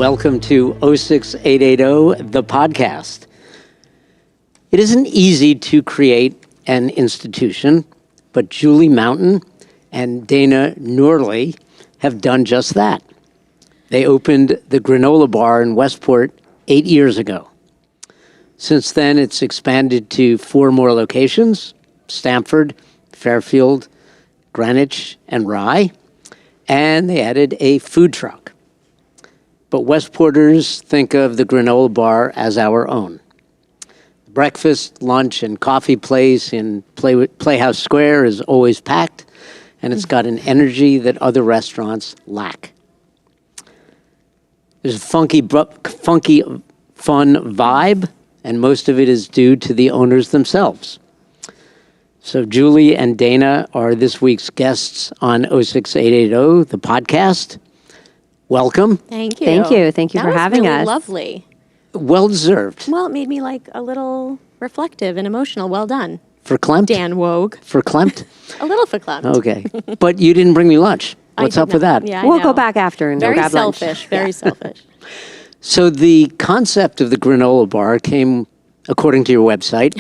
welcome to 06880, the podcast. It isn't easy to create an institution, but Julie Mountain and Dana Norley have done just that. They opened the Granola Bar in Westport 8 years ago. Since then, it's expanded to 4 more locations: Stamford, Fairfield, Greenwich, and Rye. And they added a food truck. But Westporters think of the Granola Bar as our own. Breakfast, lunch, and coffee place in Playhouse Square is always packed, and it's got an energy that other restaurants lack. There's a funky, fun vibe, and most of it is due to the owners themselves. So Julie and Dana are this week's guests on 06880, the podcast. Welcome. Thank you. Thank you. Thank you for having us. Lovely. Well deserved. Well, it made me like a little reflective and emotional. Well done. Verklempt? Dan Woog. Verklempt? A little verklempt. Okay. But you didn't bring me lunch. What's up with that? Yeah, We'll go back after and very grab lunch. selfish. Very selfish. So the concept of the Granola Bar came, according to your website,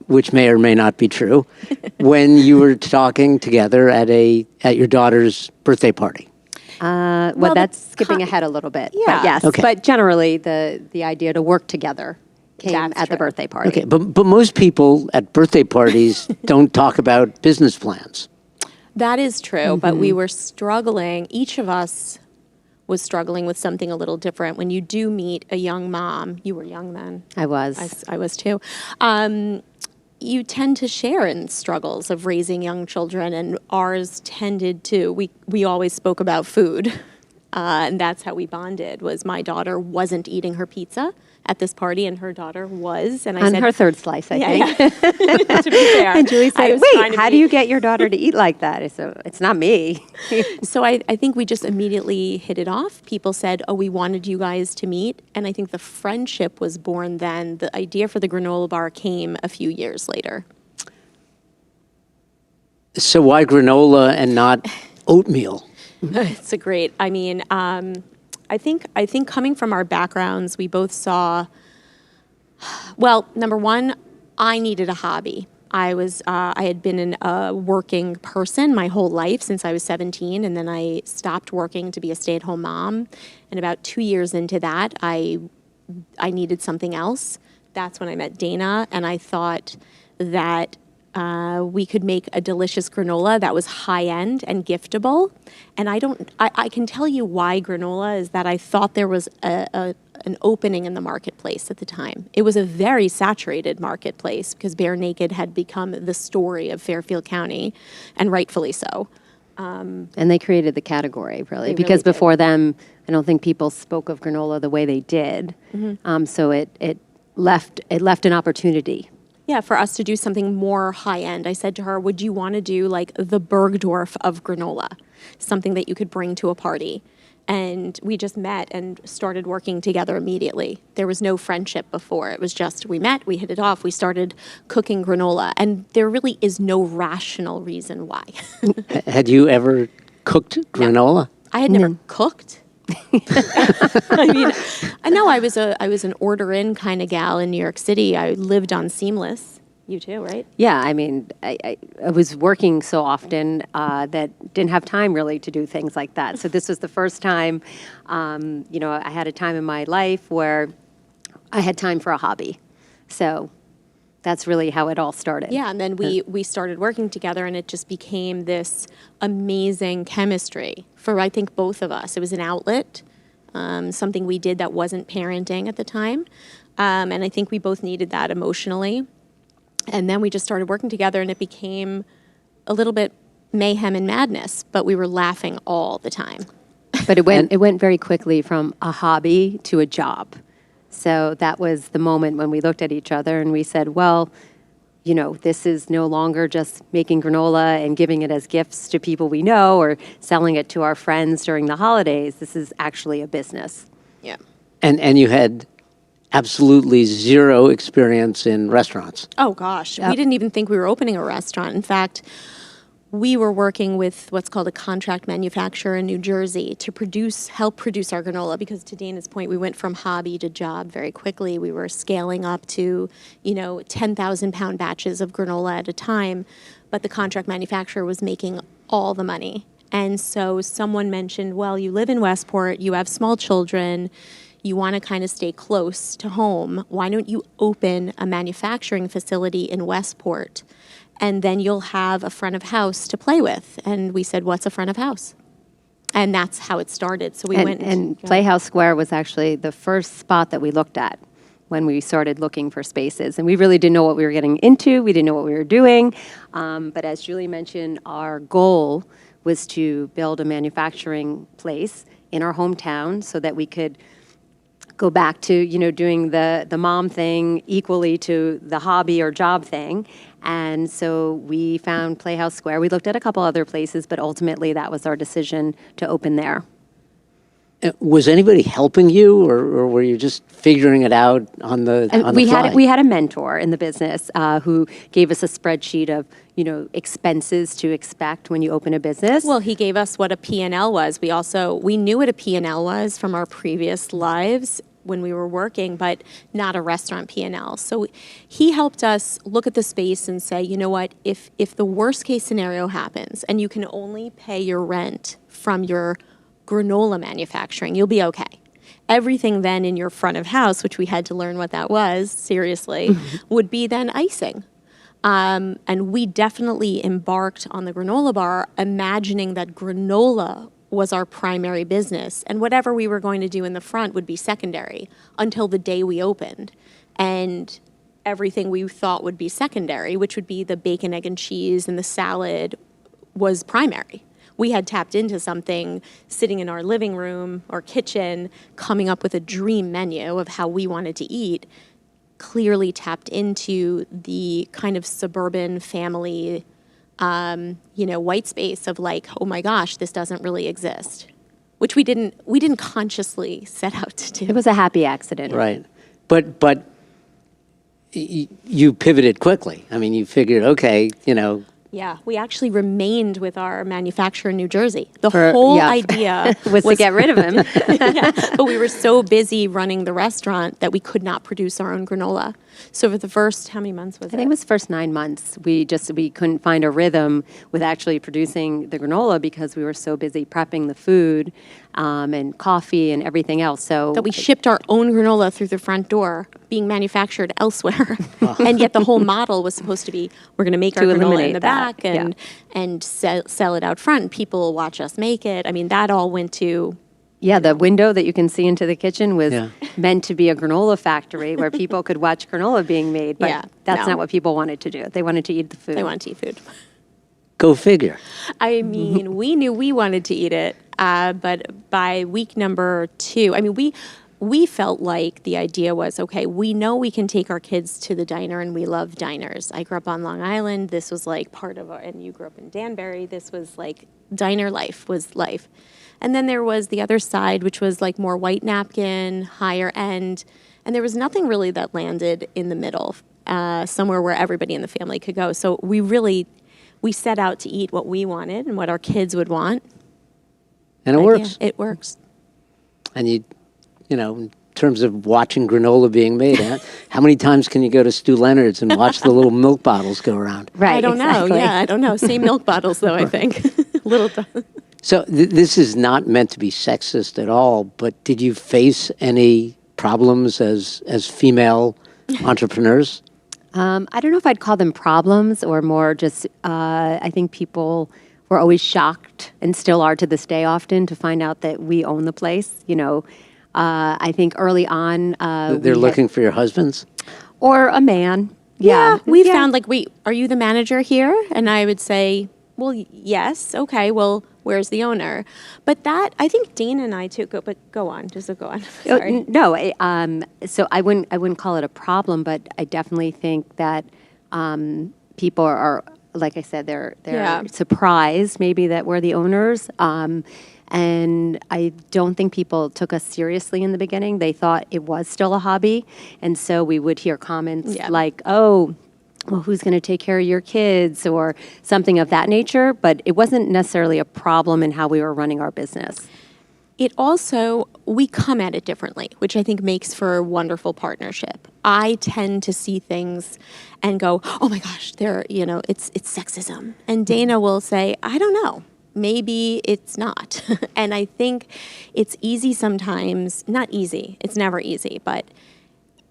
which may or may not be true, when you were talking together at your daughter's birthday party. Well, that's skipping ahead a little bit. Yeah. But yes. Okay. But generally, the idea to work together came That's at the true. birthday party. Okay, but most people at birthday parties don't talk about business plans. That is true, but we were struggling. Each of us was struggling with something a little different. When you do meet a young mom, you were young then. I was. I was too. You tend to share in struggles of raising young children, and ours tended to. We always spoke about food, and that's how we bonded. Was my daughter wasn't eating her pizza at this party, and her daughter was, and I On said, her third slice, I think. Yeah. To be fair, And Julie I said, was trying wait, to how be- do you get your daughter to eat like that? I said, it's not me. So I think we just immediately hit it off. People said, oh, we wanted you guys to meet. And I think the friendship was born then. The idea for the Granola Bar came a few years later. So why granola and not oatmeal? It's a great, I think coming from our backgrounds, we both saw, well, number one, I needed a hobby. I had been a working person my whole life since I was 17, and then I stopped working to be a stay-at-home mom. And about 2 years into that, I needed something else. That's when I met Dana, and I thought that we could make a delicious granola that was high-end and giftable. And I can tell you why granola is that I thought there was an opening in the marketplace at the time. It was a very saturated marketplace because Bare Naked had become the story of Fairfield County, and rightfully so. And they created the category, really, They because really did. before them, I don't think people spoke of granola the way they did. So it left an opportunity. Yeah, for us to do something more high-end. I said to her, would you want to do like the Bergdorf of granola, something that you could bring to a party? And we just met and started working together immediately. There was no friendship before. It was just we met, we hit it off, we started cooking granola. And there really is no rational reason why. Had you ever cooked granola? I had never cooked. I mean, I know I was an order-in kind of gal in New York City. I lived on Seamless. You too, right? Yeah, I mean, I was working so often that didn't have time really to do things like that. So this was the first time, I had a time in my life where I had time for a hobby. So that's really how it all started. Yeah, and then we started working together, and it just became this amazing chemistry for, I think, both of us. It was an outlet, something we did that wasn't parenting at the time, and I think we both needed that emotionally. And then we just started working together, and it became a little bit mayhem and madness, but we were laughing all the time. But it went very quickly from a hobby to a job. So that was the moment when we looked at each other and we said, well, this is no longer just making granola and giving it as gifts to people we know or selling it to our friends during the holidays. This is actually a business. Yeah. And you had absolutely zero experience in restaurants. Oh, gosh. We didn't even think we were opening a restaurant. In fact, we were working with what's called a contract manufacturer in New Jersey to help produce our granola, because to Dana's point, we went from hobby to job very quickly. We were scaling up to, 10,000 pound batches of granola at a time, but the contract manufacturer was making all the money. And so someone mentioned, well, you live in Westport, you have small children, you want to kind of stay close to home. Why don't you open a manufacturing facility in Westport? And then you'll have a front of house to play with. And we said, what's a front of house? And that's how it started. So we went. And Playhouse Square was actually the first spot that we looked at when we started looking for spaces. And we really didn't know what we were getting into. We didn't know what we were doing. But as Julie mentioned, our goal was to build a manufacturing place in our hometown so that we could go back to, doing the mom thing equally to the hobby or job thing. And so we found Playhouse Square. We looked at a couple other places, but ultimately that was our decision to open there. Was anybody helping you, or were you just figuring it out on the fly? We had a mentor in the business who gave us a spreadsheet of expenses to expect when you open a business. Well, he gave us what a P&L was. We knew what a P&L was from our previous lives when we were working, but not a restaurant P&L. So he helped us look at the space and say, you know what, if the worst case scenario happens and you can only pay your rent from your granola manufacturing, you'll be okay. Everything then in your front of house, which we had to learn what that was, seriously, would be then icing. And we definitely embarked on the Granola Bar imagining that granola was our primary business, and whatever we were going to do in the front would be secondary until the day we opened. And everything we thought would be secondary, which would be the bacon, egg, and cheese and the salad, was primary. We had tapped into something sitting in our living room or kitchen, coming up with a dream menu of how we wanted to eat, clearly tapped into the kind of suburban family white space of like, oh my gosh, this doesn't really exist, which we didn't consciously set out to do. It was a happy accident. Right. But you pivoted quickly. I mean, you figured, okay, Yeah, we actually remained with our manufacturer in New Jersey. The whole idea was to get rid of him. Yeah, but we were so busy running the restaurant that we could not produce our own granola. So for the first, how many months was it? I think it was first 9 months. We couldn't find a rhythm with actually producing the granola because we were so busy prepping the food and coffee and everything else. So that we shipped our own granola through the front door, being manufactured elsewhere. And yet the whole model was supposed to be, we're going to make our granola in the back and sell it out front, and people will watch us make it. I mean, that all went to... Yeah, the window that you can see into the kitchen was meant to be a granola factory where people could watch granola being made, but that's not what people wanted to do. They wanted to eat the food. They wanted to eat food. Go figure. I mean, we knew we wanted to eat it, but by week number 2, I mean, we felt like the idea was, okay, we know we can take our kids to the diner, and we love diners. I grew up on Long Island. This was like part of and you grew up in Danbury. This was like diner life was life. And then there was the other side, which was like more white napkin, higher end. And there was nothing really that landed in the middle, somewhere where everybody in the family could go. So we set out to eat what we wanted and what our kids would want. And it works. Yeah, it works. And in terms of watching granola being made, how many times can you go to Stu Leonard's and watch the little milk bottles go around? Right. I don't know. Yeah, I don't know. Same milk bottles, though, I think. Little. So this is not meant to be sexist at all, but did you face any problems as female entrepreneurs? I don't know if I'd call them problems or more just, I think people were always shocked and still are to this day often to find out that we own the place. I think early on... They're looking for your husbands? Or a man. Yeah. We found like, wait, are you the manager here? And I would say, well, yes. Okay, well... Where's the owner? But that, I think Dana and I too, but go on, just go on. Sorry. No, so I wouldn't call it a problem, but I definitely think that people are, like I said, they're surprised maybe that we're the owners. And I don't think people took us seriously in the beginning. They thought it was still a hobby. And so we would hear comments like, oh, well, who's going to take care of your kids or something of that nature, but it wasn't necessarily a problem in how we were running our business. It also, we come at it differently, which I think makes for a wonderful partnership. I tend to see things and go, oh my gosh, it's sexism. And Dana will say, I don't know, maybe it's not. And I think it's easy sometimes, not easy, it's never easy, but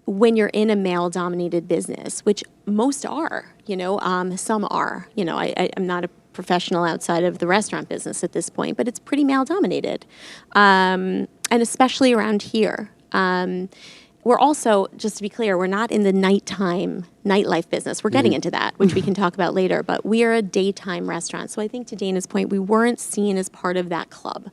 when you're in a male-dominated business, which most are, some are, I'm not a professional outside of the restaurant business at this point, but it's pretty male-dominated, and especially around here. We're also, just to be clear, we're not in the nightlife business. We're getting into that, which we can talk about later, but we are a daytime restaurant. So I think to Dana's point, we weren't seen as part of that club.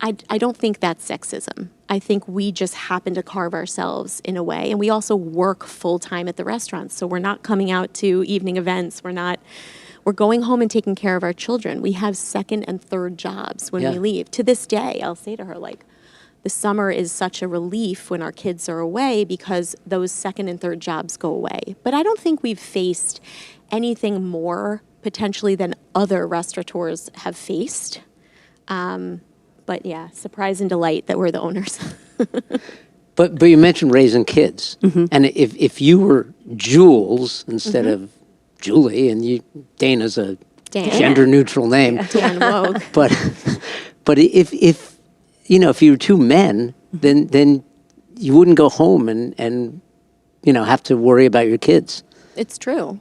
I don't think that's sexism. I think we just happen to carve ourselves in a way. And we also work full-time at the restaurant. So we're not coming out to evening events. We're going home and taking care of our children. We have second and third jobs when we leave. To this day, I'll say to her, the summer is such a relief when our kids are away because those second and third jobs go away. But I don't think we've faced anything more potentially than other restaurateurs have faced. But yeah, surprise and delight that we're the owners. But you mentioned raising kids. And if you were Jules instead of Julie, and Dana's a gender-neutral name. Dan Woog. But if you were two men, then you wouldn't go home and have to worry about your kids. It's true.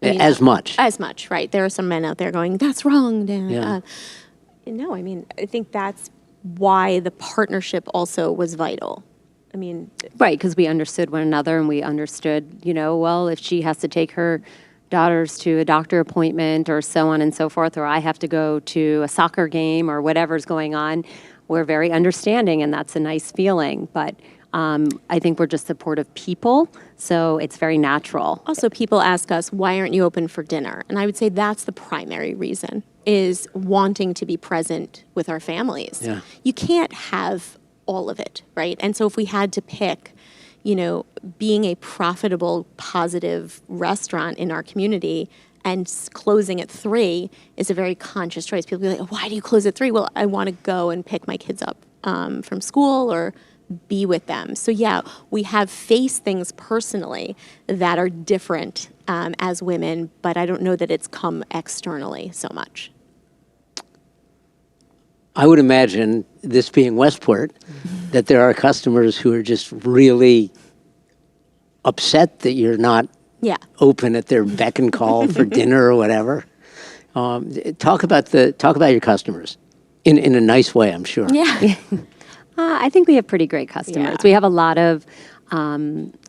As much. As much, right. There are some men out there going, that's wrong, Dan. Yeah. No, I think that's why the partnership also was vital. Right, because we understood one another and we understood, well, if she has to take her daughters to a doctor appointment or so on and so forth, or I have to go to a soccer game or whatever's going on, we're very understanding and that's a nice feeling. But I think we're just supportive people, so it's very natural. Also, people ask us, why aren't you open for dinner? And I would say that's the primary reason, is wanting to be present with our families. Yeah. You can't have all of it, right? And so if we had to pick, being a profitable, positive restaurant in our community and closing at 3 is a very conscious choice. People be like, why do you close at 3? Well, I want to go and pick my kids up from school or be with them. So yeah, we have faced things personally that are different as women, but I don't know that it's come externally so much. I would imagine, this being Westport, that there are customers who are just really upset that you're not open at their beck and call for dinner or whatever. Talk about your customers in a nice way, I'm sure. Yeah. I think we have pretty great customers. Yeah. We have a lot of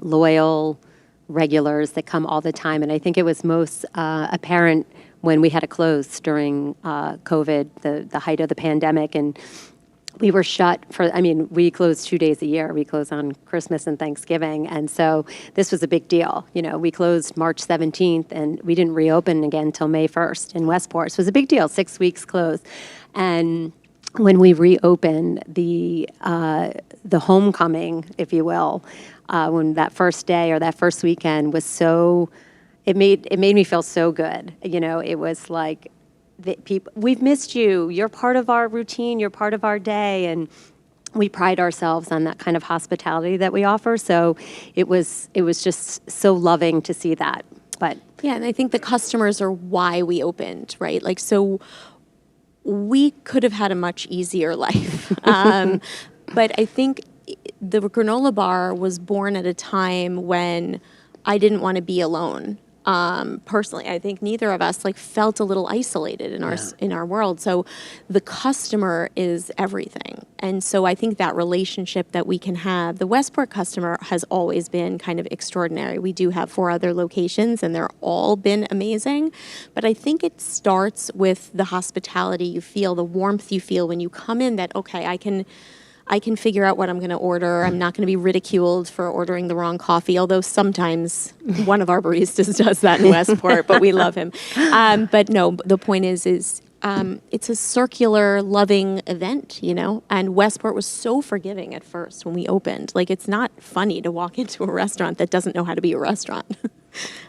loyal regulars that come all the time, and I think it was most apparent when we had to close during COVID, the height of the pandemic, and we were shut we close 2 days a year. We close on Christmas and Thanksgiving, and so this was a big deal. We closed March 17th, and we didn't reopen again until May 1st in Westport. So it was a big deal, 6 weeks closed, and when we reopened, the homecoming, if you will, when that first day or that first weekend was so, it made me feel so good. It was like, we've missed you. You're part of our routine. You're part of our day, and we pride ourselves on that kind of hospitality that we offer. So it was just so loving to see that. But yeah, and I think the customers are why we opened, right? So we could have had a much easier life. But I think the Granola Bar was born at a time when I didn't want to be alone. Personally, I think neither of us felt a little isolated in our world. So the customer is everything. And so I think that relationship that we can have, the Westport customer has always been kind of extraordinary. We do have 4 other locations and they're all been amazing. But I think it starts with the hospitality you feel, the warmth you feel when you come in, that, okay, I can figure out what I'm going to order. I'm not going to be ridiculed for ordering the wrong coffee, although sometimes one of our baristas does that in Westport, but we love him. But no, the point is it's a circular, loving event, and Westport was so forgiving at first when we opened. It's not funny to walk into a restaurant that doesn't know how to be a restaurant.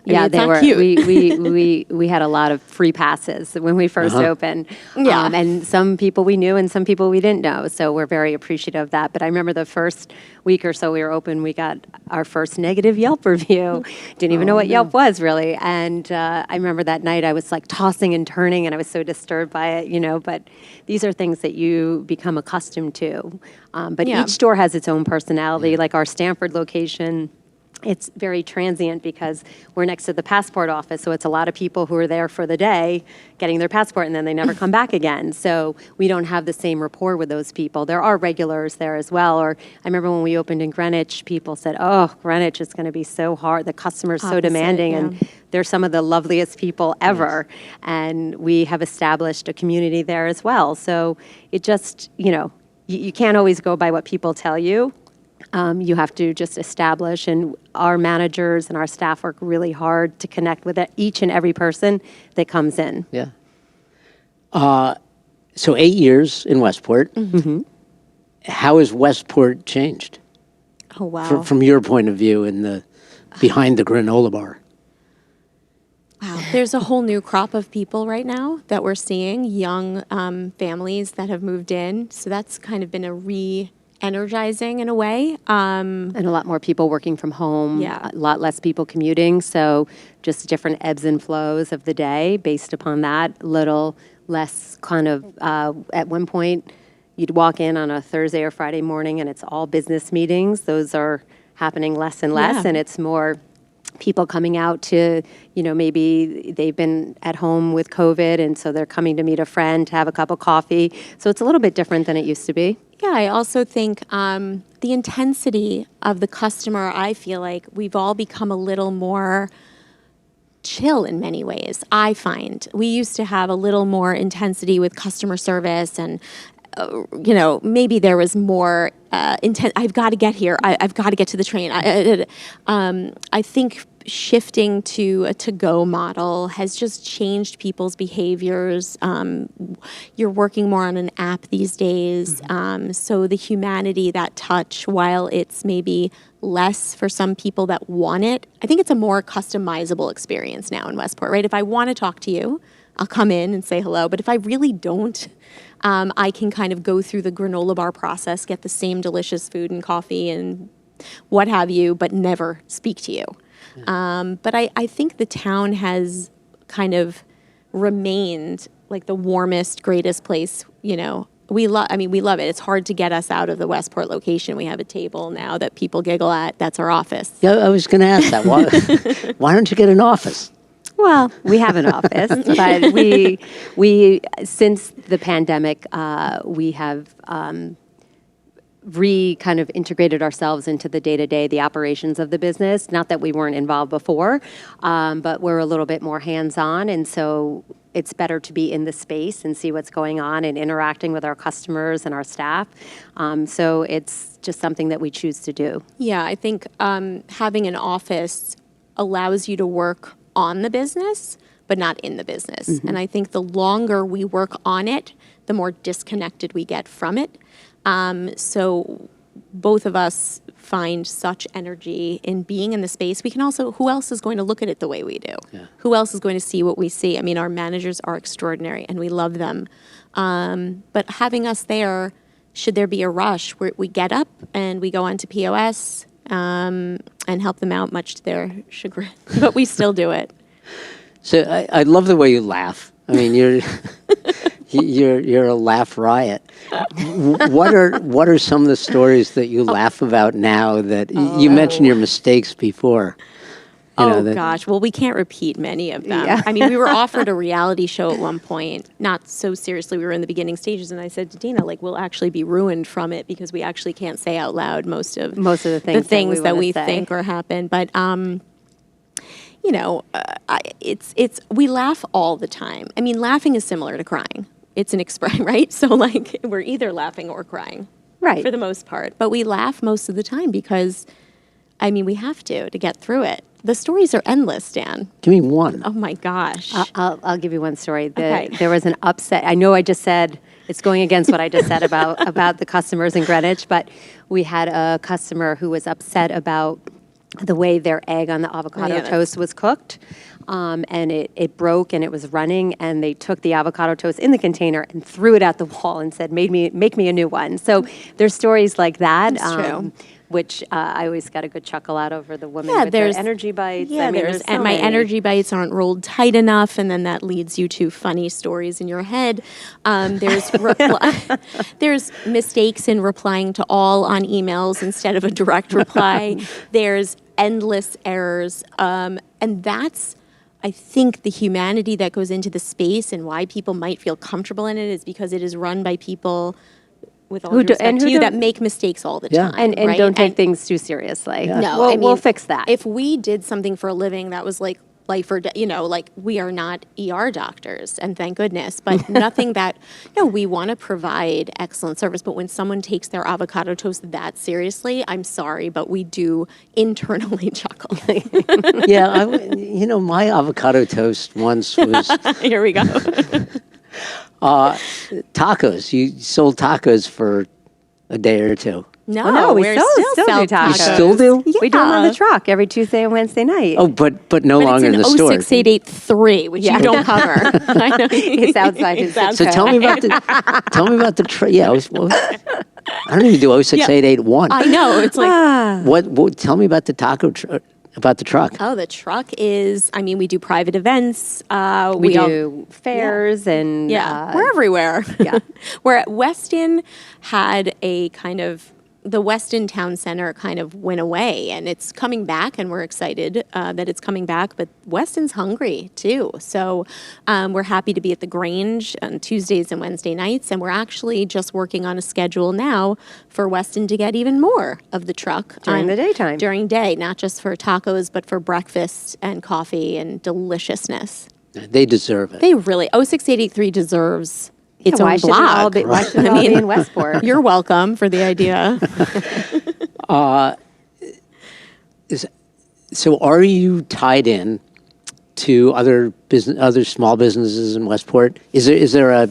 Yeah, it's they not were. cute. We had a lot of free passes when we first opened. Yeah. And some people we knew and some people we didn't know. So we're very appreciative of that. But I remember the first week or so we were open, we got our first negative Yelp review. Didn't even know what Yelp was really. And I remember that night I was like tossing and turning and I was so disturbed by it, but these are things that you become accustomed to. But Yeah. each store has its own personality. Like our Stanford location, it's very transient because we're next to the passport office, so it's a lot of people who are there for the day getting their passport and then they never come back again. So we don't have the same rapport with those people. There are regulars there as well. Or I remember when we opened in Greenwich, people said, "Oh, Greenwich is going to be so hard. The customer's so Opposite, demanding." yeah. And they're some of the loveliest people ever. And we have established a community there as well. So it just, you can't always go by what people tell you. You have to just establish, and our managers and our staff work really hard to connect with each and every person that comes in. Yeah. So 8 years in Westport. Mm-hmm. How has Westport changed Oh, wow. from your point of view behind the Granola Bar? Wow. There's a whole new crop of people right now that we're seeing, young families that have moved in. So that's kind of been a re-energizing in a way. And a lot more people working from home, Yeah. a lot less people commuting. So just different ebbs and flows of the day based upon that. Little less kind of, at one point, you'd walk in on a Thursday or Friday morning and it's all business meetings. Those are happening less and less. Yeah. And it's more people coming out to, maybe they've been at home with COVID and so they're coming to meet a friend to have a cup of coffee. So it's a little bit different than it used to be. Yeah, I also think the intensity of the customer, I feel like we've all become a little more chill in many ways, I find. We used to have a little more intensity with customer service and, maybe there was more intent. I've got to get here. I've got to get to the train. I think shifting to a to-go model has just changed people's behaviors. You're working more on an app these days. So the humanity, that touch, while it's maybe less for some people that want it, I think it's a more customizable experience now in Westport, right? If I want to talk to you, I'll come in and say hello. But if I really don't, I can kind of go through the granola bar process, get the same delicious food and coffee and what have you, but never speak to you. But I think the town has kind of remained like the warmest, greatest place, We love it. It's hard to get us out of the Westport location. We have a table now that people giggle at. That's our office. Yeah, I was going to ask that. Why don't you get an office? Well, we have an office, but we since the pandemic, we have kind of integrated ourselves into the day-to-day, the operations of the business. Not that we weren't involved before, but we're a little bit more hands-on, and so it's better to be in the space and see what's going on and interacting with our customers and our staff. So it's just something that we choose to do. Yeah, I think having an office allows you to work on the business, but not in the business. Mm-hmm. And I think the longer we work on it, the more disconnected we get from it. So both of us find such energy in being in the space. We can also, who else is going to look at it the way we do? Yeah. Who else is going to see what we see? I mean, our managers are extraordinary and we love them. But having us there, should there be a rush, we get up and we go onto POS and help them out, much to their chagrin. But we still do it. So I love the way you laugh. I mean, you're a laugh riot. What are some of the stories that you laugh about now that you mentioned your mistakes before? Gosh. Well, we can't repeat many of them. Yeah. I mean, we were offered a reality show at one point, not so seriously. We were in the beginning stages, and I said to Dina, we'll actually be ruined from it because we actually can't say out loud most of the things that we think or happen. But we laugh all the time. I mean, laughing is similar to crying. It's an expression, right? So we're either laughing or crying, right, for the most part. But we laugh most of the time because, we have to get through it. The stories are endless, Dan. Give me one. Oh my gosh. I'll give you one story. Okay. There was an upset. I know I just said it's going against what I just said about the customers in Greenwich, but we had a customer who was upset about the way their egg on the avocado Yeah, toast was cooked. And it broke and it was running, and they took the avocado toast in the container and threw it at the wall and said, make me a new one. So there's stories like that. That's true. Which I always got a good chuckle out over the women Yeah, with their there's energy bites. Yeah, I mean, there's so and my many. energy bites aren't rolled tight enough, and then that leads you to funny stories in your head. There's there's mistakes in replying to all on emails instead of a direct reply. There's endless errors, and that's, I think, the humanity that goes into the space and why people might feel comfortable in it is because it is run by people, with all due respect to you, that make mistakes all the time. And right? don't take things too seriously. No, We'll fix that. If we did something for a living that was like life or death, like we are not ER doctors, and thank goodness, but nothing that, we want to provide excellent service. But when someone takes their avocado toast that seriously, I'm sorry, but we do internally chuckle. Yeah, my avocado toast once was Here we go. tacos. You sold tacos for a day or two. No, we we're still sell do tacos. You still do? Yeah. We do them on the truck every Tuesday and Wednesday night. Oh, but no But longer in it's the an store. 06883, which you don't cover. I know. It's outside his zip So code. tell me about the truck. Yeah, I don't even do 06881. I know. It's like, What? Tell me about the about the truck. oh, the truck is, we do private events. We do fairs and we're everywhere. Yeah. We're at Weston had a kind of, the Weston Town Center kind of went away, and it's coming back, and we're excited that it's coming back, but Weston's hungry too. So we're happy to be at the Grange on Tuesdays and Wednesday nights, and we're actually just working on a schedule now for Weston to get even more of the truck. During the daytime. During day, not just for tacos, but for breakfast and coffee and deliciousness. They deserve it. They really, 06883 deserves its why own should it all blog. be, why should it all be in Westport? You're welcome for the idea. So, are you tied in to other small businesses in Westport? Is there a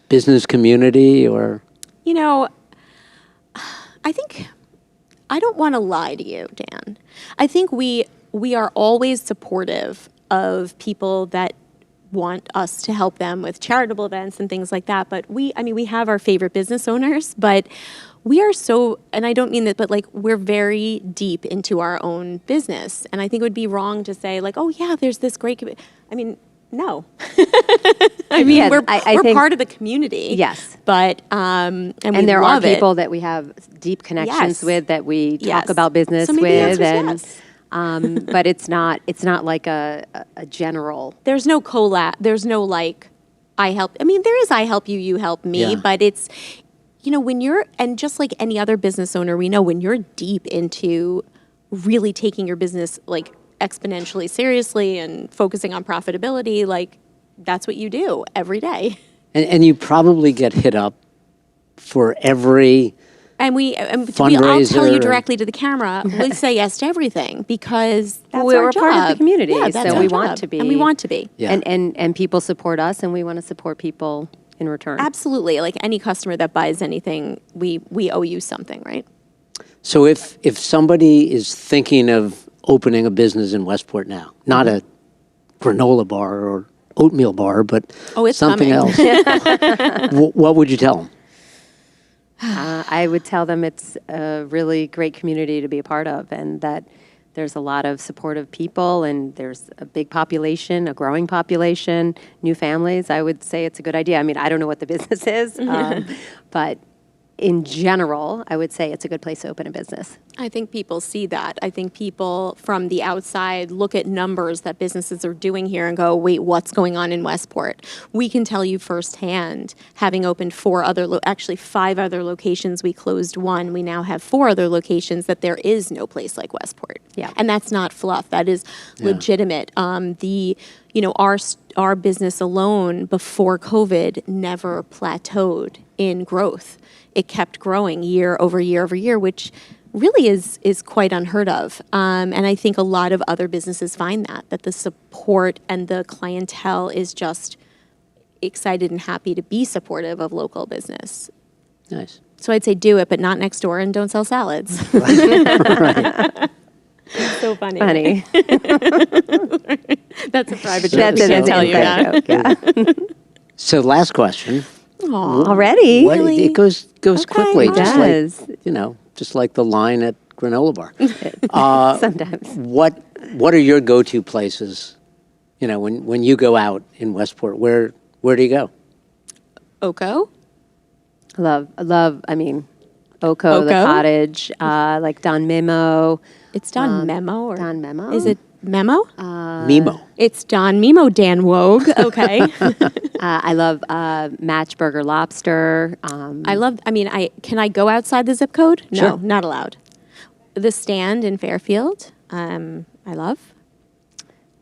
business community or? I think, I don't want to lie to you, Dan. I think we are always supportive of people that want us to help them with charitable events and things like that. But we have our favorite business owners, but we are so, and I don't mean that, but we're very deep into our own business. And I think it would be wrong to say oh yeah, there's this great, no. We're think, part of the community. Yes. But, and there are love it. people that we have deep connections Yes. with that we talk Yes. about business So maybe the with, answer is and yes. but it's not like a general. There's no collab. There's no I help. There is I help you, you help me, Yeah. but it's, when you're, and just like any other business owner, we know when you're deep into really taking your business exponentially seriously and focusing on profitability, that's what you do every day. And you probably get hit up for every And we all fundraiser tell you and- directly to the camera, we say yes to everything because that's We're our a job. part of the community, Yeah, that's so our we job. want to be. And we want to be. Yeah. And people support us, and we want to support people in return. Absolutely. Like any customer that buys anything, we owe you something, right? So if somebody is thinking of opening a business in Westport now, not a granola bar or oatmeal bar, but it's something coming. else, what would you tell them? I would tell them it's a really great community to be a part of, and that there's a lot of supportive people, and there's a big population, a growing population, new families. I would say it's a good idea. I don't know what the business is, but in general, I would say it's a good place to open a business. I think people see that. I think people from the outside look at numbers that businesses are doing here and go, wait, what's going on in Westport? We can tell you firsthand, having opened 5 other locations, we closed 1. We now have 4 other locations, that there is no place like Westport. Yeah. And that's not fluff. That is legitimate. Our business alone before COVID never plateaued in growth. It kept growing year over year over year, which really is quite unheard of. And I think a lot of other businesses find that the support and the clientele is just excited and happy to be supportive of local business. Nice. So I'd say do it, but not next door, and don't sell salads. Right. So funny. Funny. That's a private So- joke. That's I can't an tell you inside that. joke, yeah. So last question. Aw. Already? What- Really? It goes Okay. quickly, It just does. like just like the line at Granola Bar. Sometimes. What are your go-to places? When you go out in Westport, where do you go? Oko? I love, Oko, the Oko? cottage, like Don Memo. It's Don Memo or Don Memo? Is it Memo? Mimo. It's Don Memo, Dan Woog. Okay. I love Matchburger Lobster. Can I go outside the zip code? No, Sure. not allowed. The Stand in Fairfield, I love.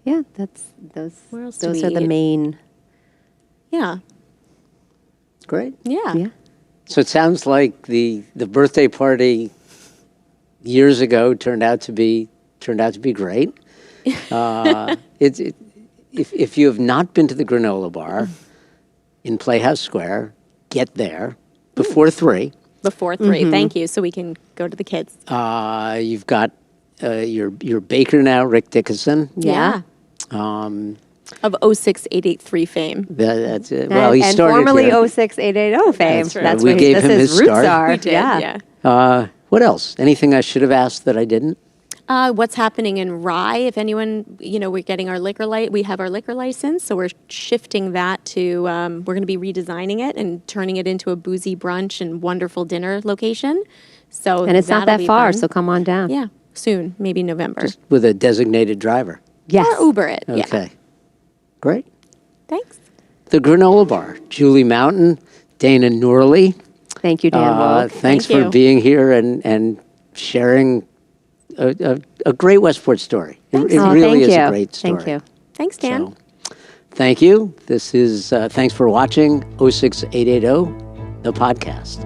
Yeah, that's those. Where else do Those we are the eat? main. Yeah. Great. Yeah. Yeah. So it sounds like the birthday party years ago turned out to be great. If you have not been to the Granola Bar in Playhouse Square, get there before 3. Before 3. Thank you. So we can go to the kids. You've got your baker now, Rick Dickinson. Yeah. Of 06883 fame. That's it. Well, he and started formerly here. 06880 fame. That's right. That's We where gave this him his his roots start. are. We did, Yeah. yeah. What else? Anything I should have asked that I didn't? What's happening in Rye? If anyone, we're getting our we have our liquor license, so we're shifting that to, we're going to be redesigning it and turning it into a boozy brunch and wonderful dinner location. So And it's not that'll that be far, fun. so come on down. Yeah, soon, maybe November. With a designated driver. Yes. Or Uber it. Yeah. Okay. Great. Thanks. The Granola Bar. Julie Mountain, Dana Norley. Thank you, Dan Woog. Thanks Thank for you. being here and sharing a great Westport story. It Oh, really thank is you. a great story. Thank you. Thanks, Dan. So, thank you. This is thanks for watching 06880, the podcast.